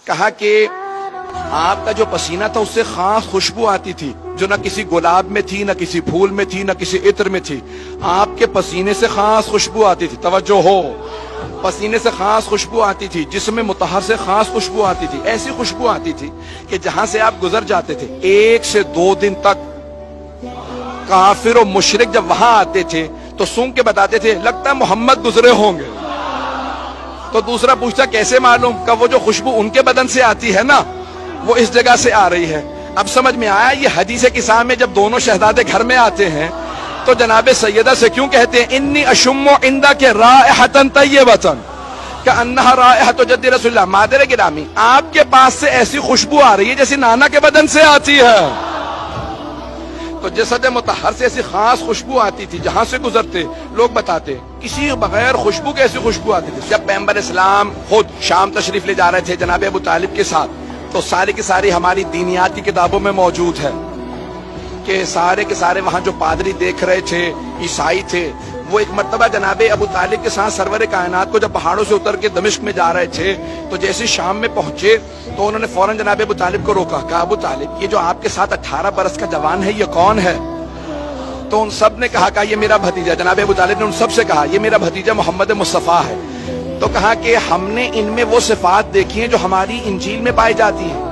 کہا کہ آپ کا جو پسینہ تھا اس سے خاص خوشبو آتی تھی جو نہ کسی گلاب میں تھی، نہ کسی پھول میں تھی، نہ کسی عطر میں تھی. آپ کے پسینے سے خاص خوشبو آتی تھی. توجہ ہو، پسینے سے خاص خوشبو آتی تھی، جسم مطہر سے خاص خوشبو آتی تھی. ایسی خوشبو آتی تھی کہ جہاں سے آپ گزر جاتے تھے 1 سے 2 دن تک کافر و مشرک جب وہاں آتے تھے تو سونگ کے بتاتے تھے لگتا ہے محمد گزرے ہوں گے. تو دوسرا پوچھتا کیسے معلوم؟ کہ وہ جو خوشبو ان کے بدن سے آتی ہے نا وہ اس جگہ سے آ رہی ہے. اب سمجھ میں آیا یہ حدیث قصہ میں جب دونوں شہزادے گھر میں آتے ہیں تو جناب سیدہ سے کیوں کہتے ہیں انی اشم عندک رائحۃ طیبۃ کأنہا رائحۃ جد رسول اللہ. مادر گرامی آپ کے پاس سے ایسی خوشبو آ رہی ہے جیسے نانا کے بدن سے آتی ہے. تو جسد مطہر سے ایسی خاص خوشبو آتی تھی جہاں سے گزرتے لوگ بتاتے کسی بغیر خوشبو کے ایسی خوشبو آتی تھی. جب پیغمبر اسلام خود شام تشریف لے جا رہے تھے جناب ابو طالب کے ساتھ تو ساری کی ساری ہماری دینیات کی کتابوں میں موجود ہے کہ سارے کے سارے وہاں جو پادری دیکھ رہے تھے عیسائی تھے وہ ایک مرتبہ جناب ابو طالب کے ساتھ سرور کائنات کو جب پہاڑوں سے اتر کے دمشق میں جا رہے تھے تو جیسے شام میں پہنچے تو انہوں نے فوراً جناب ابو طالب کو روکا. کہا ابو طالب یہ جو آپ کے ساتھ 18 برس کا جوان ہے یہ کون ہے؟ تو ان سب نے کہا یہ میرا بھتیجا. جناب ابو طالب نے ان سب سے کہا یہ میرا بھتیجا محمد مصطفیٰ ہے. تو کہا کہ ہم نے ان میں وہ صفات دیکھی ہیں جو ہماری انجیل میں پائی جاتی ہیں.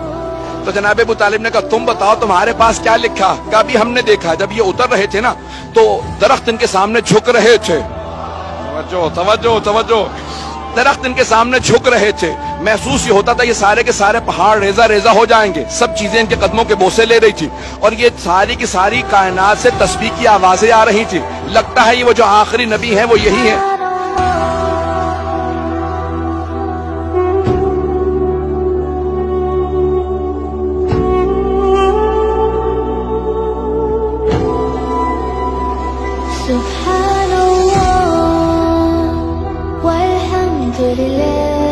تو جناب ابو طالب نے کہا تم بتاؤ تمہارے پاس کیا لکھا؟ کہا بھی ہم نے دیکھا جب یہ اتر رہے تھے نا تو درخت ان کے سامنے جھک رہے تھے. توجہ توجہ توجہ. درخت ان کے سامنے جھک رہے تھے. محسوس یہ ہوتا تھا یہ سارے کے سارے پہاڑ ریزہ ریزہ ہو جائیں گے. سب چیزیں ان کے قدموں کے بوسے لے رہی تھی اور یہ ساری کی ساری کائنات سے تسبیح کی آوازیں آ رہی تھی. لگتا ہے یہ وہ جو آخری نبی ہیں وہ یہی ہیں. سبحان اللہ والحمد للہ